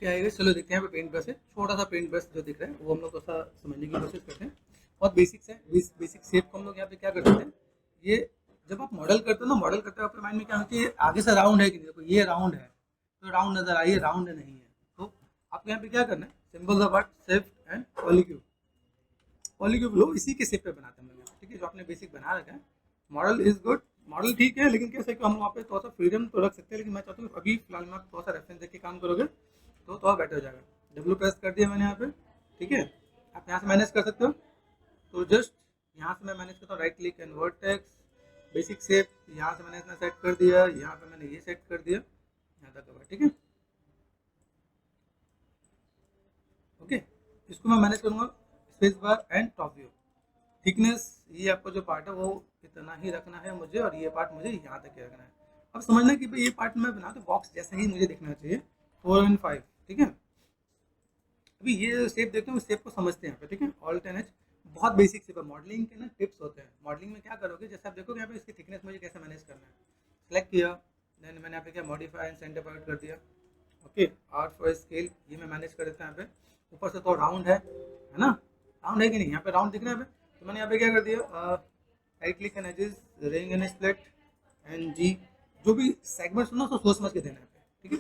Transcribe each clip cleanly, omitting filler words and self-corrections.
क्या आएगा, चलो देखते हैं। यहाँ पे पेंट ब्रश है, छोटा सा पेंट ब्रश जो दिख रहा है वो हम लोग थोड़ा सा समझने की कोशिश करते हैं। बहुत बेसिक्स है, बेसिक शेप को हम लोग यहाँ पे क्या करते हैं, ये जब आप मॉडल करते हो ना, मॉडल करते हो आपके माइंड में क्या होती है, आगे से राउंड है कि नहीं, देखो ये राउंड है तो राउंड नजर आई, राउंड नहीं है। तो आपको यहाँ पे क्या करना है, symbol of art shape and polycube. Polycube लो, इसी के शेप पे बनाते हैं हम लोग, ठीक है, जो आपने बेसिक बना रखा है। मॉडल इज गुड, मॉडल ठीक है, लेकिन कैसे कि हम वहाँ पे थोड़ा सा फ्रीडम तो रख सकते हैं, लेकिन मैं चाहता हूँ अभी फिलहाल में आप थोड़ा सा रेफरेंस देख के काम करोगे तो थोड़ा बेटर हो जाएगा। डब्ल्यू प्रेस कर दिया मैंने यहाँ पे, ठीक है। आप यहाँ से मैनेज कर सकते हो, तो जस्ट यहाँ से मैं मैनेज करता हूँ, right click and vertex, basic shape यहाँ से मैंने इतना सेट कर दिया, यहाँ पे मैंने ये सेट कर दिया, यहाँ तक होगा, ठीक है। ओके, इसको मैं मैनेज करूँगा space bar and top view. Thickness, ये आपको जो पार्ट है वो इतना ही रखना है मुझे, और ये पार्ट मुझे यहाँ तक ही रखना है। अब समझना कि भाई ये पार्ट मैं बना तो बॉक्स जैसा ही मुझे दिखना चाहिए, 4 एंड 5, ठीक है। अभी ये शेप देखते हैं, शेप को समझते हैं यहाँ पे, ठीक है। ऑल्ट एंड एच बहुत बेसिक शेप है, मॉडलिंग के ना टिप्स होते हैं। मॉडलिंग में क्या करोगे, जैसे आप देखोगे यहाँ पे इसकी थिकनेस मुझे कैसे मैनेज करना है, सेलेक्ट किया, देन मैंने यहाँ पे क्या मॉडिफाई एंड सेंटर पॉइंट कर दिया। ओके, आर फॉर स्केल ये मैं मैनेज कर देता हूँ यहाँ पे। ऊपर से तो राउंड है ना, राउंड है कि नहीं, यहाँ पे राउंड दिख रहा है यहाँ पे, तो मैंने यहाँ पे क्या कर दिया, right click and edges, ring and split and G, जो भी सेगमेंट्स हो ना उसको सोच समझ के देना है, ठीक है।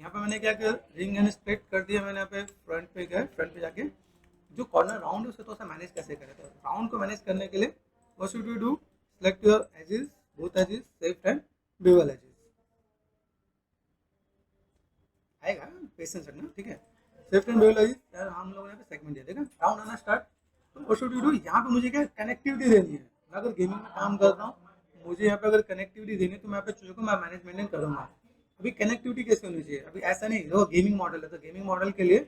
यहाँ पे मैंने क्या किया, रिंग एंड स्प्लिट कर दिया मैंने यहाँ पे। फ्रंट पे गए, फ्रंट पे जाके जो कॉर्नर राउंड है उसको थोड़ा सा मैनेज कैसे करें, तो राउंड को मैनेज करने के लिए what should you do, select your edges, both edges, shift and bevel edges, आएगा, पेशेंस रखना, ठीक है। सेफ्ट एंड बेवल एजेस, यार हम लोगों ने सेगमेंट दिया, देखा राउंड आना स्टार्ट। तो व्हाट शुड यू डू, यहाँ पे मुझे क्या कनेक्टिविटी देनी है। मैं अगर गेमिंग में काम कर रहा हूँ, मुझे यहाँ पे अगर कनेक्टिविटी देनी है तो मैं यहाँ पे चीज़ों को मैं मैनेजमेंट करूँगा। अभी कनेक्टिविटी कैसे होनी चाहिए, अभी ऐसा नहीं, देखो गेमिंग मॉडल है तो गेमिंग मॉडल के लिए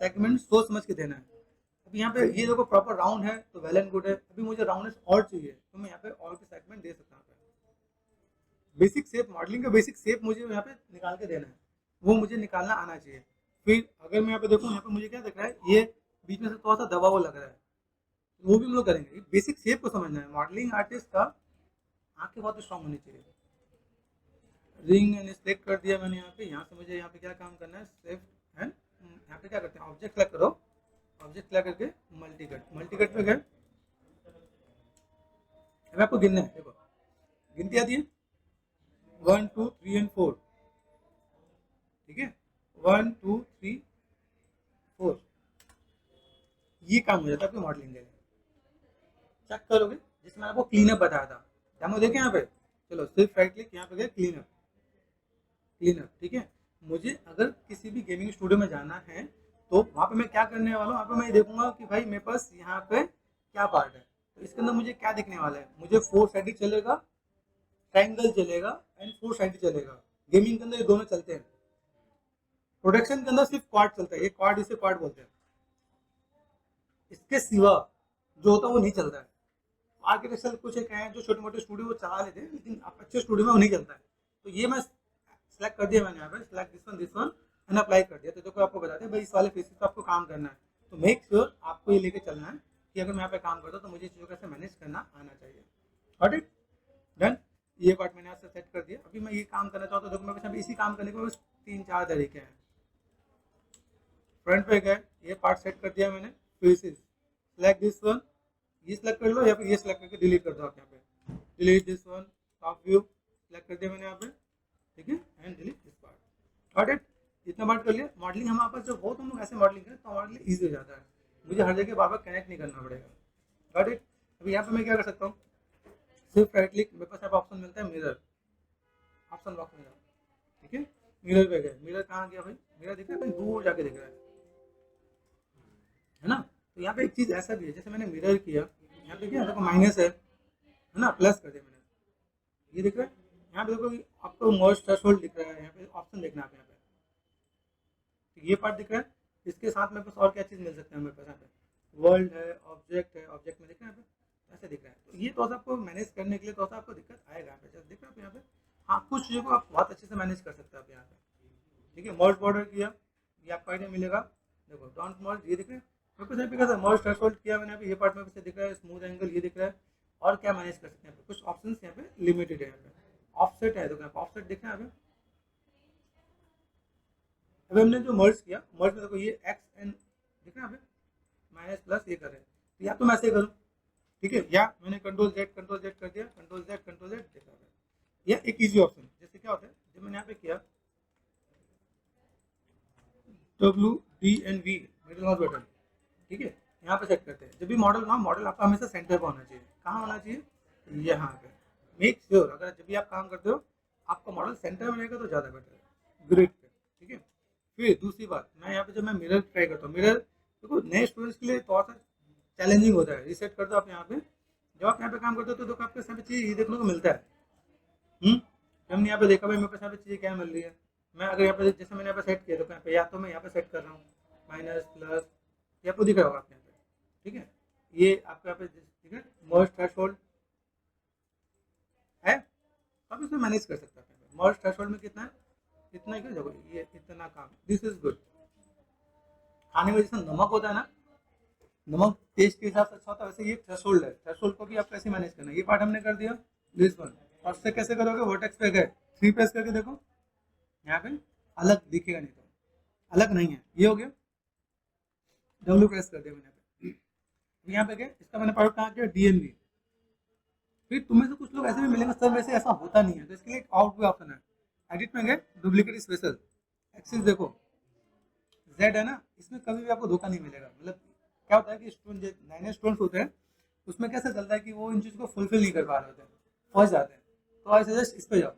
सेगमेंट सोच समझ के देना है। अभी यहाँ पे ये देखो प्रॉपर राउंड है तो वेल एंड गुड है, अभी मुझे राउंडनेस और चाहिए तो मैं यहाँ पे और के सेगमेंट दे सकता हूँ। बेसिक शेप, मॉडलिंग का बेसिक शेप मुझे यहाँ पे निकाल के देना है, वो मुझे निकालना आना चाहिए। फिर अगर मैं यहाँ पे देखूँ, यहाँ पे मुझे क्या दिख रहा है, ये बीच में से थोड़ा सा दबा हुआ लग रहा है, वो भी हम लोग करेंगे। बेसिक शेप को समझना है, मॉडलिंग आर्टिस्ट का आंखें बहुत स्ट्रांग होनी चाहिए। रिंग एंड सिलेक्ट कर दिया मैंने यहाँ पे, यहाँ से मुझे यहाँ पे क्या काम करना है, सेफ एंड यहाँ पे क्या करते हैं, ऑब्जेक्ट सेलेक्ट करो, ऑब्जेक्ट सेलेक्ट करके मल्टी कट, मल्टी कट पे गए। अब आपको गिनना है, देखो गिनती आती है 1 2 3 एंड 4, ठीक है, 1 2 3 4, ये काम हो जाता है आपके मॉडलिंग के लिए। चेक करोगे, जिसमें मैंने आपको क्लीनअप बताया था, डेमो देखे यहाँ पे, चलो सिर्फ राइट क्लिक यहाँ पे गए, क्लीनअप, क्लीनअप, ठीक है। मुझे अगर किसी भी गेमिंग स्टूडियो में जाना है तो वहाँ पे मैं क्या करने वाला हूँ, वहाँ पे मैं देखूंगा कि भाई मेरे पास यहाँ पे क्या पार्ट है, तो इसके अंदर मुझे क्या दिखने वाला है, मुझे 4 साइड चलेगा, ट्राइंगल चलेगा एंड 4 साइड चलेगा। गेमिंग के अंदर ये दोनों चलते हैं, प्रोडक्शन के अंदर सिर्फ क्वाड चलता है, ये क्वाड, इसे क्वाड बोलते हैं। इसके सिवा जो होता है वो नहीं चलता है। आर्किटेक्चर कुछ एक है जो छोटे मोटे स्टूडियो चला लेते हैं, लेकिन अच्छे स्टूडियो में वो नहीं चलता है। तो ये मैं सेलेक्ट कर दिया मैंने यहाँ पे, select this one and apply कर दिया। तो देखो आपको बता दें भाई इस वाले फेसिस पे आपको काम करना है, तो मेक श्योर आपको ये लेके चलना है कि अगर मैं यहाँ पे काम करता हूँ तो मुझे चीज़ों कैसे मैनेज करना आना चाहिए। Got it, done. ये पार्ट मैंने यहाँ से सेट कर दिया। अभी मैं ये काम करना चाहता हूँ, देखो मेरे पास इसी काम करने के 3-4 तरीके हैं। फ्रंट पे गए, ये पार्ट सेट कर दिया मैंने, फेसिस, सेलेक्ट दिस वन, ये सिलेक्ट कर लो या फिर ये सिलेक्ट करके डिलीट कर दो आप यहाँ पे, delete this one, top view select कर दिया मैंने यहाँ पे, ठीक है, and delete this part. Got it, इतना पार्ट कर लिया। मॉडलिंग हमारे पास जब हो तो हम लोग ऐसे मॉडलिंग करें तो हमारे लिए ईजी हो जाता है, मुझे हर जगह बार बार कनेक्ट नहीं करना पड़ेगा। Got it. अभी यहाँ पे मैं क्या कर सकता हूँ, सिर्फ राइट क्लिक, मेरे पास यहाँ पे ऑप्शन मिलता है मिरर, ऑप्शन बॉक्स में जाओ, ठीक है, मिरर पे गए, मिरर कहाँ गया भाई, मिरर दिख रहा है कहीं दूर जाके दिख रहा है ना। तो यहाँ पे एक चीज़ ऐसा भी है, जैसे मैंने मिरर किया, यहाँ पे क्या देखो माइनस है ना, प्लस कर दिया मैंने, ये दिख रहा है। यहाँ पे देखो कि आपको मर्ज थ्रेशोल्ड दिख रहा है, यहाँ पे ऑप्शन देखना है यहाँ पे, तो ये पार्ट दिख रहा है। इसके साथ मेरे पास और क्या चीज़ मिल सकता है, मेरे पास यहाँ पे वर्ल्ड है, ऑब्जेक्ट है, ऑब्जेक्ट में दिख रहा है यहाँ पे ऐसे दिख रहा है। तो ये तो आपको मैनेज करने के लिए तो आपको दिक्कत आएगा यहाँ पे, जैसे दिख रहा है यहाँ पे। हाँ, कुछ चीज़ों को आप बहुत अच्छे से मैनेज कर सकते हैं आप यहाँ पे, ठीक है। मर्ज बॉर्डर किया, ये आपको आइडिया मिलेगा, देखो डोंट मर्ज, ये दिख रहा है मेरे को यहाँ पे। कैसा मर्ज थ्रेशोल्ड किया मैंने यहाँ पे, ये पार्ट मेरे को दिख रहा है, स्मूथ एंगल ये दिख रहा है। और क्या मैनेज कर सकते हैं यहाँ पे, कुछ ऑप्शंस यहाँ पे लिमिटेड है। यहाँ पे ऑफसेट है, देखो यहाँ पे ऑफसेट दिख रहा है यहाँ पे, अभी हमने जो मर्ज किया, मर्ज में देखो ये एक्स एन दिख रहा है, माइनस प्लस ये कर रहे हैं, तो या तो मैं ऐसे करूँ, ठीक है, या मैंने कंट्रोल जेड कर दिया, कंट्रोल जेड देखा है, या एक इजी ऑप्शन जैसे क्या होता है, जब मैंने यहाँ पे किया W D N V middle mouse button, ठीक है, यहाँ पे सेट करते हैं। जब भी मॉडल ना, मॉडल आपका हमेशा सेंटर पर होना चाहिए। कहाँ होना चाहिए? यहाँ पे। मेक श्योर अगर जब भी आप काम करते हो आपका मॉडल सेंटर में रहेगा तो ज़्यादा बेटर है, ग्रिड पे, ठीक है। फिर दूसरी बात, मैं यहाँ पे जब मैं मिरर ट्राई करता हूँ, मिरर देखो नए स्टूडेंट्स के लिए थोड़ा सा चैलेंजिंग होता है। रिसेट कर दो आप यहाँ पे, जब आप यहाँ पे काम करते हो तो देखो आपके यहाँ पे चीज़ ये देखने को मिलता है। हमने यहाँ पे देखा भाई मेरे पास यहाँ पे चीज़ें क्या मिल रही है। मैं अगर यहाँ पे जैसे मैंने यहाँ पे सेट किया तो यहाँ पे या तो मैं यहाँ पे सेट कर रहा हूँ माइनस प्लस, ये आपको दिख रहा होगा आपके यहाँ पे, ठीक है। ये आपको यहाँ पे ठीक है मर्ज थ्रेशोल्ड है, तो आप इसमें मैनेज कर सकते हैं। मर्ज थ्रेशोल्ड में कितना है, इतना क्यों देखो, ये इतना काम, दिस इज गुड। खाने में जैसे नमक होता है ना, नमक टेस्ट के हिसाब से अच्छा होता है, वैसे ये थ्रेशोल्ड है, थ्रेशोल्ड को भी आप कैसे मैनेज करना है, ये पार्ट हमने कर दिया। दिस वन और से कैसे करोगे, वर्टेक्स पे गए 3 प्रेस करके देखो, यहाँ पे अलग दिखेगा नहीं, तो अलग नहीं है, ये हो गया। डब्ल्यू प्रेस कर दिया मैंने पे, यहाँ पे गए, इसका मैंने पार्ट कहाँ किया, डीएनवी। फिर तुम्हें से कुछ लोग ऐसे भी मिलेंगे सर वैसे ऐसा होता नहीं है, तो इसके लिए एक आउट भी ऑप्शन है, एडिट में गए डुप्लीकेट स्पेशल एक्सिस देखो जेड है ना, इसमें कभी भी आपको धोखा नहीं मिलेगा। मतलब क्या होता है कि स्टूडेंट नए नए स्टूडेंट्स होते हैं, उसमें कैसे चलता है कि वो इन चीज़ को फुलफिल नहीं कर पा रहे होते हैं, फंस जाते हैं। तो आई सजेस्ट इस पे जाओ,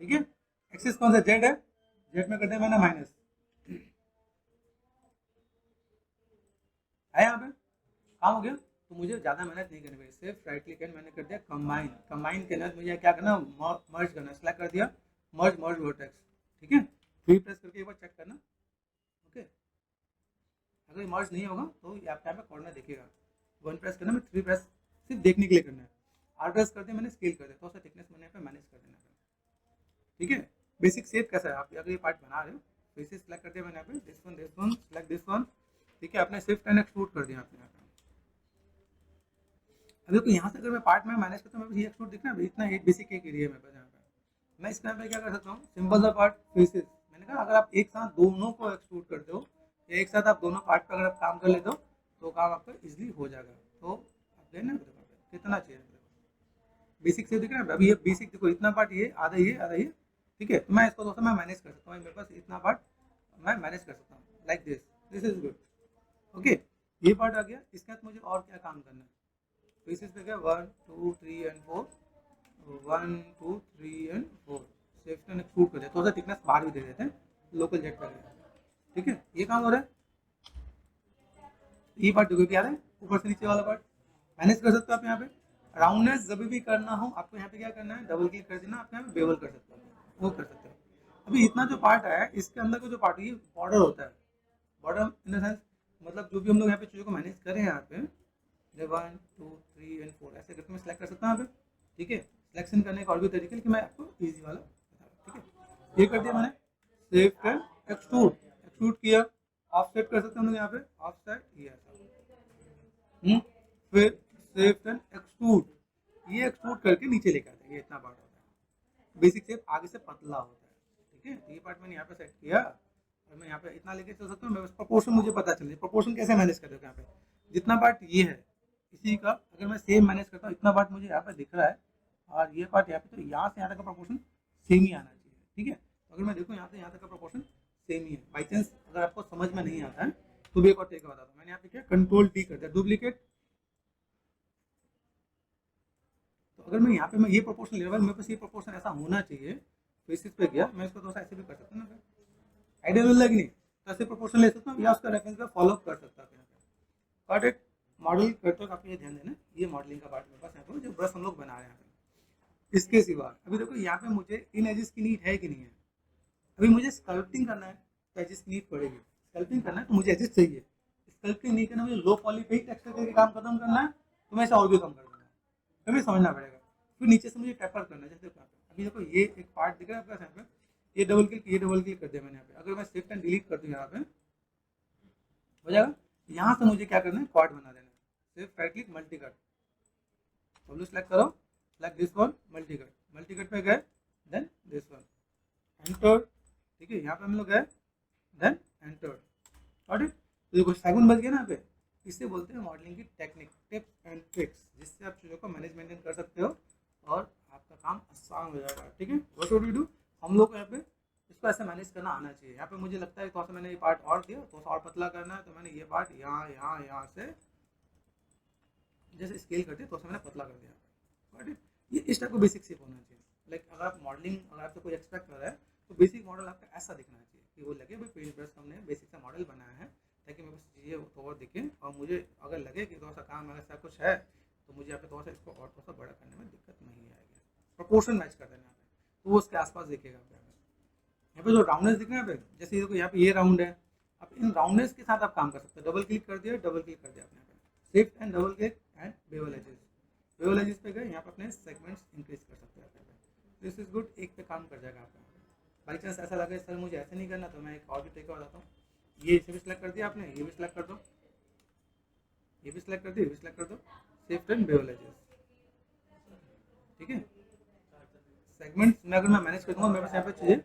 ठीक है। एक्सिस कौन सा, जेड है, जेड में कर दिया मैंने माइनस, है यहाँ पे काम हो गया। तो मुझे ज़्यादा मेहनत नहीं करनी पड़ी, सिर्फ राइट क्लिक एंड मैंने कर दिया कंबाइन, कंबाइन के अंदर मुझे क्या करना, मर्ज करना, सेलेक्ट कर दिया मर्ज मर्ज वर्टेक्स, ठीक है। 3 प्रेस करके एक बार चेक करना, ओके। अगर ये मर्ज नहीं होगा तो आपके यहाँ पे कॉर्नर देखिएगा, 1 प्रेस करना, मैं 3 प्रेस सिर्फ देखने के लिए करना है। R प्रेस कर दिया मैंने, स्केल कर दिया, तो उसका थिकनेस मैंने यहाँ पे मैनेज कर देना है, ठीक है। बेसिक शेप कैसा है, आप अगर ये पार्ट बना रहे हो तो इसे सेलेक्ट कर दिया मैंने यहाँ पे, this one select this one, ठीक है। आपने शिफ्ट एंड एक्सट्रूड कर दिया आपने यहाँ पे। अभी तो यहाँ से अगर मैं पार्ट में मैनेज करता हूँ, मैं ये एक्सट्रूड दिख रहा है, इतना एक बेसिक एक एरिया में यहाँ पे मैं इसके यहाँ पे क्या कर सकता हूँ, सिंपल सा पार्ट फेसेस, मैंने कहा अगर आप एक साथ दोनों को एक्सट्रूड करते हो, या एक साथ आप दोनों पार्ट पर अगर आप काम कर लेते हो तो काम आपका इजिली हो जाएगा। तो आप देखना कितना चाहिए, बेसिक से दिख रहा है। अभी ये बेसिक देखो, इतना पार्ट ये आधा ये आधा ये, ठीक है। तो मैं इसको दोस्तों मैं मैनेज कर सकता हूँ, मेरे पास इतना पार्ट मैं मैनेज कर सकता हूँ, like this, this is good, okay. ये पार्ट आ गया, इसके बाद मुझे और क्या काम करना है, पीसेस पे गया 1 2 3 and 4, 1 2 3 and 4, shift and extrude कर दिया, थोड़ा सा थिकनेस बाहर भी दे देते हैं, लोकल जेट पे गया, ठीक है। ये काम हो रहा है, ये पार्ट देखो क्या है, ऊपर से नीचे वाला पार्ट मैनेज कर सकते हो आप यहाँ पे। राउंडनेस जब भी करना हो आपको यहाँ पे क्या करना है, डबल क्लिक कर देना, आप यहाँ पे बेवल कर सकते हो, वो कर सकते हो। अभी इतना जो पार्ट है इसके अंदर का जो पार्ट है ये बॉर्डर होता है, बॉर्डर इन द सेंस मतलब जो भी हम लोग यहाँ पे चीज़ों को मैनेज करें यहाँ पे 1 2 3 एंड 4 ऐसे करके मैं सेलेक्ट कर सकता हूँ यहाँ पे, ठीक है। सिलेक्शन करने का और भी तरीके कि मैं आपको ईजी वाला बता रहा हूँ, ठीक है। ये कर दिया मैंने, सेव कर, एक्सट्रूड, एक्सट्रूड किया, ऑफ सेट कर सकते हैं हम लोग यहाँ पे, ऑफ सेट ये ऐसा, फिर सेव एंड एक्सट्रूड, ये एक्सट्रूड करके नीचे लेकर आते हैं, ये इतना पार्ट होता है। बेसिक शेप आगे से पतला होता है, ठीक है। ये पार्ट मैंने यहाँ पे सेट किया और मैं यहाँ पे इतना लेके चल सकता हूँ। मैं प्रोपोर्शन मुझे पता चले, प्रोपोर्शन कैसे मैनेज करते हो यहाँ पे, जितना पार्ट ये है इसी का अगर मैं सेम मैनेज करता हूँ, इतना पार्ट मुझे यहाँ पे दिख रहा है और ये पार्ट यहाँ पे, तो यहाँ से यहाँ तक का प्रोपोर्शन सेम ही आना चाहिए, ठीक है। तो अगर मैं देखूँ यहाँ से यहाँ तक का प्रोपोर्शन सेम ही है, बाई चांस अगर आपको समझ में नहीं आता है तो भी एक और तरीका बताता हूँ। मैंने यहाँ पे क्या कंट्रोल डी कर दिया, डुप्लीकेट, तो अगर मैं यहाँ पे मैं ये प्रोपोर्शन ले रहा हूँ, मेरे पास ये प्रोपोर्शन ऐसा होना चाहिए, तो इस चीज़ पे गया मैं इसको थोड़ा सा ऐसे भी कर सकता हूँ ना, आइडियल लगी नहीं तो ऐसे प्रोपोर्शन ले सकता हूँ या उसका रेफरेंस का फॉलो कर सकता हूँ। पार्ट एक मॉडल करते वक्त आपको ये ध्यान देना, ये मॉडलिंग का पार्ट मेरे पास यहाँ पे जो ब्रश हम लोग बना रहे हैं। इसके सिवा अभी देखो यहाँ पे मुझे इन एजेस की नीड है कि नहीं है, अभी मुझे स्कल्पटिंग करना है तो एजेस की नीड पड़ेगी, स्कल्पटिंग करना है तो मुझे एजेस चाहिए, स्कल्पटिंग नहीं करना, मुझे लो पॉली पे ही टेक्सचर करके काम खत्म करना है तो मैं ऐसा और भी कम कर दूंगा, तो मुझे समझना पड़ेगा। फिर नीचे से मुझे टेपर करना है, जैसे अभी देखो ये एक पार्ट दिख रहा है आपका यहाँ पे, ये डबल क्लिक कर दिया मैंने यहाँ पे, अगर मैं शिफ्ट एंड डिलीट कर दूँ यहाँ पे हो जाएगा। यहाँ से मुझे क्या करना है, क्वाड बना देना है, सिर्फ right click multi cut, W select करो, select this one, multi cut पे गए, देन दिस वन, एंटर, ठीक है। यहाँ पे हम लोग गए देन एंटर। Got it. तो देखो सेगमेंट बच गया ना यहाँ पे। इसे बोलते हैं मॉडलिंग की टेक्निक, टिप्स एंड ट्रिक्स, जिससे आप चीज़ों को मैनेज मेंटेन कर सकते हो और आपका काम आसान हो जाएगा। ठीक है, व्हाट शुड वी डू, हम लोग को यहाँ पे इसको ऐसे मैनेज करना आना चाहिए। यहाँ पे मुझे लगता है थोड़ा सा मैंने ये पार्ट और दिया, थोड़ा सा और पतला करना है, तो मैंने ये पार्ट यहाँ यहाँ यहाँ से जैसे स्केल करते हैं तो मैंने पतला कर दिया। बट ये इस टाइप को बेसिक शेप होना चाहिए। लाइक अगर आप मॉडलिंग, अगर आपसे कोई एक्सपेक्ट कर रहा है तो बेसिक मॉडल आपका ऐसा दिखना चाहिए कि वो लगे भाई पेंट ब्रश हमने बेसिक सा मॉडल बनाया है, ताकि मेरे पास चीज़ें थोड़ा दिखे और मुझे अगर लगे कि थोड़ा सा काम ऐसा कुछ है तो मुझे यहाँ पे थोड़ा सा इसको और थोड़ा सा बड़ा करने में दिक्कत नहीं आएगी। प्रोपोर्शन मैच कर देना यहाँ पे तो वो उसके आसपास दिखेगा। यहाँ पे जो राउंडनेस दिख रहा है यहाँ पे, जैसे देखो यहाँ पे ये राउंड है, अब इन राउंडनेस के साथ आप काम कर सकते हो। डबल क्लिक कर दिया, डबल क्लिक कर दिया आपने, यहाँ पे shift and double click and bevel edges, bevel edges पे गए, यहाँ पे अपने सेगमेंट्स इंक्रीज कर सकते हो। दिस इज गुड, एक पे काम कर जाएगा आपका। बाई चांस ऐसा लगे सर मुझे ऐसे नहीं करना, तो मैं एक और भी तरीका बताता हूँ। ये इसे भी सिलेक्ट कर दिया आपने, ये भी सिलेक्ट कर दो, ये भी सिलेक्ट कर दो, ये भी सिलेक्ट कर दो, शिफ्ट एंड बेवल एजेस। ठीक है, सेगमेंट्स में अगर मैं मैनेज कर दूंगा, मेरे पास यहाँ पे चीज़ें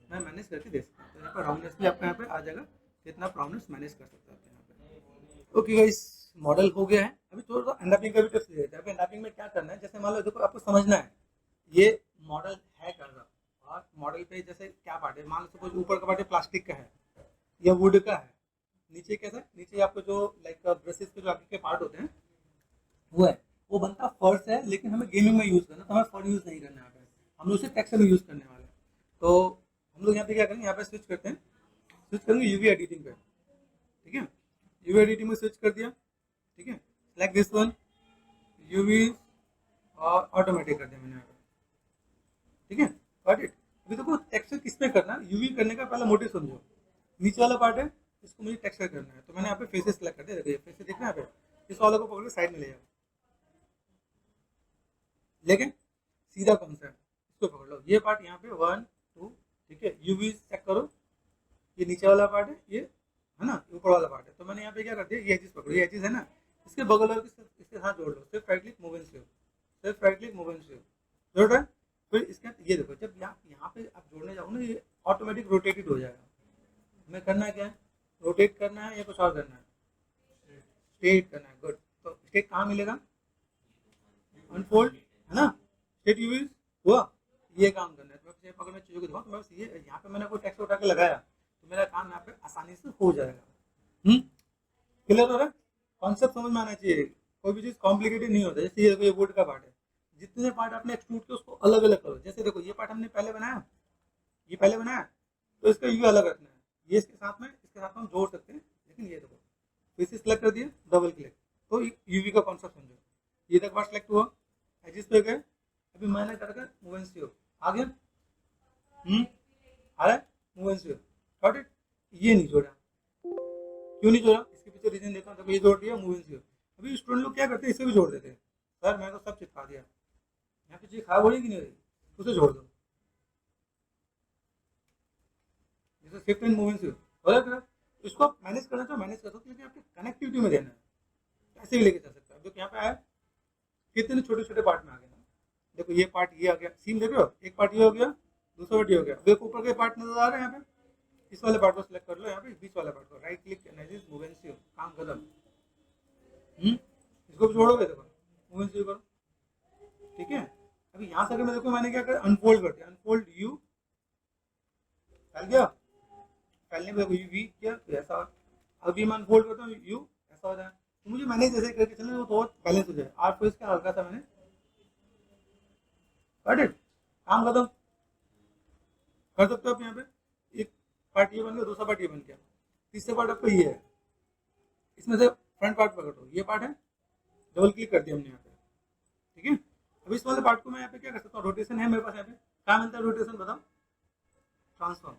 मैं मैनेज करके दे सकता हूँ। तो यहाँ पर राउंडनेस भी आपका यहाँ पे आ जाएगा, कितना राउंडनेस मैनेज कर सकते हैं आप यहाँ पे। ओके गाइस, मॉडल हो गया है। अभी थोड़ा सा एंडअपिंग का भी टिप्स दे देते हैं। एंडअपिंग में क्या करना है, जैसे मान लो देखो आपको समझना है ये मॉडल है कैसा, और मॉडल पे जैसे क्या पार्ट है, मान लो सपोज ऊपर का पार्ट है प्लास्टिक का है या वुड का है, नीचे कैसा, नीचे आपको जो लाइक ब्रशेस के जो आगे के पार्ट होते हैं वो है, वो बनता फर्श है, लेकिन हमें गेमिंग में यूज़ करना, तो हमें फर यूज़ नहीं करना है, हम लोग उसे टेक्सचर में यूज़ करने वाले हैं। तो हम लोग यहाँ पे क्या करेंगे, यहाँ पे स्विच करते हैं, स्विच करेंगे यूवी एडिटिंग पे। ठीक है, यूवी एडिटिंग में स्विच कर दिया। ठीक है, लाइक दिस वन यूवी और ऑटोमेटिक कर दिया मैंने यहाँ पे। ठीक है, गॉट इट। अभी देखो टेक्सचर किस पे करना है, यूवी करने का पहला मोटिव समझो। नीचे वाला पार्ट है, इसको मुझे टेक्सचर करना है, तो मैंने यहाँ पे फेसेस सेलेक्ट कर दिया। देखो ये फेसेस दिख रहा है यहाँ पे, इस वाले को पकड़ के साइड में ले जाओ, लेकिन सीधा कौन सा है, इसको पकड़ लो, ये पार्ट यहाँ पे 1 2। ठीक है, यूवी चेक करो, ये नीचे वाला पार्ट है ना, ऊपर वाला पार्ट है। तो मैंने यहाँ पे क्या कर दिया, ये एजिस पकड़ो, ये एजिस है ना, इसके बगल और इसके साथ जोड़ लो, सिर्फ right click move and shape, सिर्फ right click move and shape, जोड़ रहा है। फिर इसके ये देखो, जब यहाँ पे आप जोड़ने जाओ ना, ये ऑटोमेटिक रोटेटेड हो जाएगा। हमें करना है क्या है, रोटेट करना है या कुछ और करना है, स्ट्रेट करना है। गुड, तो स्ट्रेट कहाँ मिलेगा, अनफोल्ड है ना, स्ट्रेट यूवी हुआ, ये काम करना है। तो मैं अगर मैं चीज़ों को दिखाऊँ तो मैं ये यहाँ पे मैंने कोई टेक्स्ट उठा के लगाया तो मेरा काम यहाँ पे आसानी से हो जाएगा। क्लियर हो रहा है, कॉन्सेप्ट समझ में आना चाहिए, कोई भी चीज़ कॉम्प्लिकेटेड नहीं होता। जैसे ये देखो, ये वुड का पार्ट है, जितने पार्ट आपने एक्सट्रूड किए उसको अलग अलग करो। जैसे देखो ये पार्ट हमने पहले बनाया, ये पहले बनाया, तो इसका यू अलग रखना है, ये इसके साथ में हम जोड़ सकते हैं। लेकिन ये देखो फिर से सिलेक्ट कर दिया, डबल क्लिक, तो यूवी का कॉन्सेप्ट समझो। ये तक बार सिलेक्ट हुआ, एजिस पे गए, अभी मैंने करके मूव एंड शेप आ गया, आ रहा है move and shape, got it. ये नहीं जोड़ा, क्यों नहीं जोड़ा, इसके पीछे रीजन देता हूँ। ये जोड़ दिया मूव एंड शेप। अभी स्टूडेंट लोग क्या करते हैं, इसे भी जोड़ देते हैं, सर मैं तो सब चिपका दिया, यहाँ पे चीज खराब हो रही कि नहीं हो रही, उसे जोड़ दो, जैसे shift and move and shape हो रहा है। इसको आप मैनेज करना चाहो मैनेज कर सकते हो, लेकिन आपके कनेक्टिविटी में देना है, ऐसे भी लेके चल सकते हो। देखो यहाँ पे आया, कितने छोटे छोटे पार्ट में आ गए ना, देखो ये पार्ट ये आ गया, सीम देख रहे हो, एक पार्ट ये हो गया, दूसरा पार्ट ये हो गया। देखो ऊपर के पार्ट नजर आ रहे हैं यहाँ पे, इस वाले पार्ट को सिलेक्ट कर लो, यहाँ पे बीच वाले पार्ट को right click analysis move and shape, काम खत्म। इसको भी जोड़ोगे, देखो मूव एंड शेप करो। ठीक है, अभी यहाँ से अगर मैं देखो मैंने क्या कर अनफोल्ड कर दिया, अनफोल्ड यू फैल गया, फैलने पे यू वी किया तो ऐसा, अभी मैं अनफोल्ड करता हूँ यू ऐसा हो जाए। तो मुझे मैंने जैसे करके चलना वो बहुत बैलेंस हो जाए। आर को इसका हल्का सा मैंने कट इट, काम खत्म। कर सकते हो आप यहाँ पे, एक पार्ट ये बन गया, दूसरा पार्ट ये बन गया, तीसरा पार्ट आपको ये है, इसमें से फ्रंट पार्ट पकड़ो, ये पार्ट है, डबल क्लिक कर दिया हमने यहाँ पे। ठीक है, अब इस वाले पार्ट को मैं यहाँ पे क्या कर सकता हूँ, रोटेशन है मेरे पास यहाँ पे, क्या मिलता है रोटेशन बताओ, ट्रांसफॉर्म।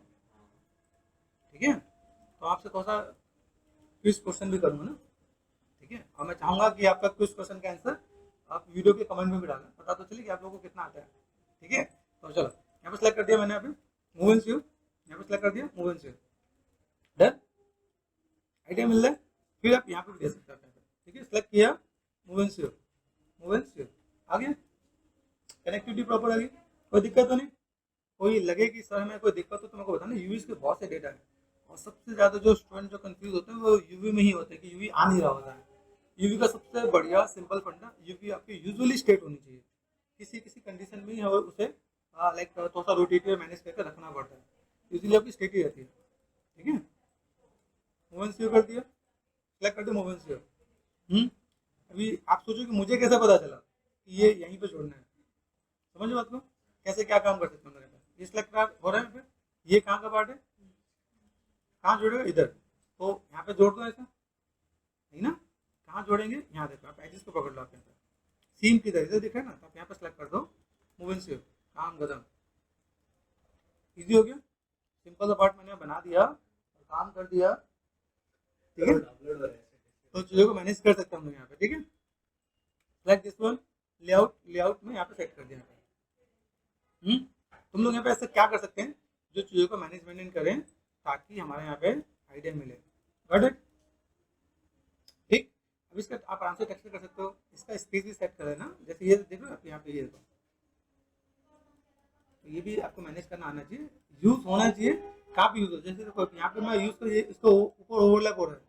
ठीक है, तो आपसे थोड़ा सा क्विज क्वेश्चन भी करूंगा ना। ठीक है, और मैं चाहूंगा कि आपका क्विज क्वेश्चन का आंसर आप वीडियो के कमेंट में भी डालें, पता तो चले कि आप लोगों को कितना आता है। ठीक है, तो चलो यहाँ पे सिलेक्ट कर दिया मैंने, यहाँ पे मूव एंड शेप, यहाँ पे सिलेक्ट कर दिया move and shape, done, idea मिल रहा है। फिर आप यहाँ पे भी दे सकते हैं। ठीक है, सिलेक्ट किया move and shape, move and shape आ गया, कनेक्टिविटी प्रॉपर आ गई, कोई दिक्कत तो नहीं। कोई लगे कि सर हमें कोई दिक्कत हो तो मेरे को बताना, यूएस के बहुत से डेटा है और सबसे ज़्यादा जो स्टूडेंट जो कंफ्यूज होते हैं वो यूवी में ही होते हैं कि यूवी आ नहीं रहा होता है। यूवी का सबसे बढ़िया सिंपल फंडा, यूवी आपकी यूजुअली स्टेट होनी चाहिए, किसी किसी कंडीशन में ही हमें उसे लाइक थोड़ा सा रोटेटिव मैनेज करके रखना पड़ता है, यूजुअली आपकी स्टेट ही रहती है। ठीक है, मोमेंट सीओ कर दिया, सेलेक्ट कर दिया मोमेंट सीओ। अभी आप सोचो कि मुझे कैसे पता चला कि ये यहीं पे जोड़ना है, समझो बात को, कैसे क्या काम कर सकते हैं मेरे पे, ये सिलेक्ट हो रहा है पे, ये कहाँ का पार्ट है, कहाँ जोड़ेगा इधर, तो यहाँ पे जोड़ दो ऐसा, नहीं ना, कहाँ जोड़ेंगे, यहाँ देखो आप एजिस को पकड़ लो, आप यहाँ पे सीम की तरह इधर दिख रहा है ना, तो आप यहाँ पे सेलेक्ट कर दो मूव एंड सेव, काम खत्म, इजी हो गया, सिंपल सा पार्ट मैंने बना दिया और काम कर दिया। ठीक है, तो चीज़ों को मैनेज कर सकते हैं हम लोग यहाँ पे। ठीक है, लाइक दिस वन, लेआउट में यहाँ पे सेट कर दिया। तुम लोग यहाँ पे ऐसा क्या कर सकते हैं जो चीज़ों को मैनेजमेंट करें ताकि हमारे यहाँ पे आइडिया मिले। Got it? ठीक, अब इसका आप आराम से टेक्सचर कर सकते हो, इसका स्पेस भी सेट कर लेना, जैसे ये देखो आप यहाँ पे, ये देखो, तो ये भी आपको मैनेज करना आना चाहिए, यूज होना चाहिए, काफी यूज हो, जैसे देखो यहाँ पे मैं यूज कर, इसको ऊपर ओवरलैप हो रहा है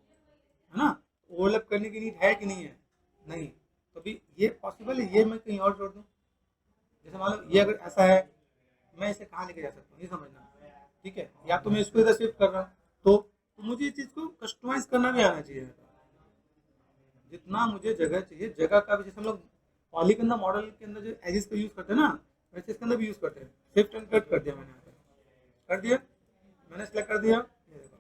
ना, ओवरलैप करने की नीड है कि नहीं है, नहीं, तो भी ये पॉसिबल है, ये मैं कहीं और जोड़ दूँ, जैसे मान लो ये अगर ऐसा है, मैं इसे कहाँ लेके जा सकता हूँ ये समझना। ठीक है, या तो मैं इसको इधर शिफ्ट कर रहा हूँ, तो मुझे ये चीज़ को कस्टमाइज करना भी आना चाहिए, जितना मुझे जगह चाहिए, जगह का भी, जैसे हम लोग पॉलीगन मॉडल के अंदर जो एजिस का यूज करते हैं ना, वैसे इसके अंदर भी यूज करते हैं, शिफ्ट एंड कट कर दिया मैंने, यहाँ पे कर दिया, मैंने सेलेक्ट कर दिया, ये देखो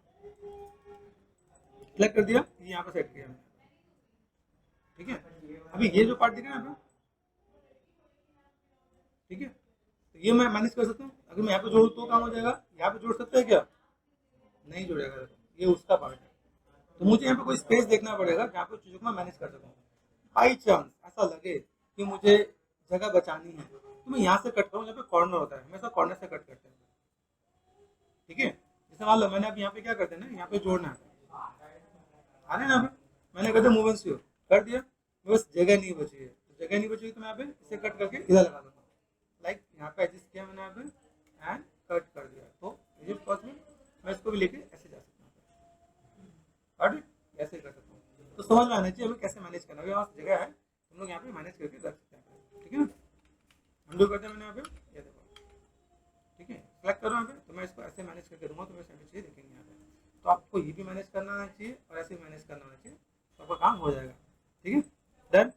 सेलेक्ट कर दिया, ये यहाँ पे सेट किया मैंने। ठीक है, अभी ये जो पार्ट दिख रहा है यहाँ पे, ठीक है, तो ये मैं मैनेज कर सकता हूँ, अगर मैं यहाँ पे जोड़ूँ तो काम हो जाएगा, यहाँ पे जोड़ सकते हैं क्या, नहीं जोड़ेगा, ये उसका पार्ट है, तो मुझे यहाँ पे कोई स्पेस देखना पड़ेगा जहाँ पे चीज़ों को मैं मैनेज कर सकूँ। बाई चांस ऐसा लगे कि मुझे जगह बचानी है तो मैं यहाँ से कट करूँ, यहाँ पे कॉर्नर होता है, हमेशा कॉर्नर से कट करते हैं। ठीक है, जैसे मान लो मैंने अब यहाँ पे क्या करते हैं ना, यहाँ पे जोड़ना है, आ रहे ना, यहाँ पे मैंने कर दिया मूव एंड सीओ कर दिया, बस जगह नहीं बची है, तो जगह नहीं बची तो मैं यहाँ पे इसे कट करके इधर लगा देता हूँ, लाइक यहाँ पे एडजस्ट किया मैंने यहाँ पे एंड कट कर दिया, तो इज इट पॉसिबल, मैं इसको भी लेके ऐसे जा सकता हूँ, ऐसे कर सकता हूँ। तो समझ में आना चाहिए हमें कैसे मैनेज करना है, जगह है हम लोग यहाँ पे मैनेज करके रख सकते हैं। ठीक है ना, अंडू करते हैं मैंने यहाँ पे, ये देखो, ठीक है, सेलेक्ट करो यहाँ पे, तो मैं इसको ऐसे मैनेज करके दूंगा, तो मेरे सारी चीज़ें दिखेंगी यहाँ पे, तो आपको ये भी मैनेज करना आना चाहिए और ऐसे मैनेज करना आना चाहिए, तो आपका काम हो जाएगा। ठीक है, डन।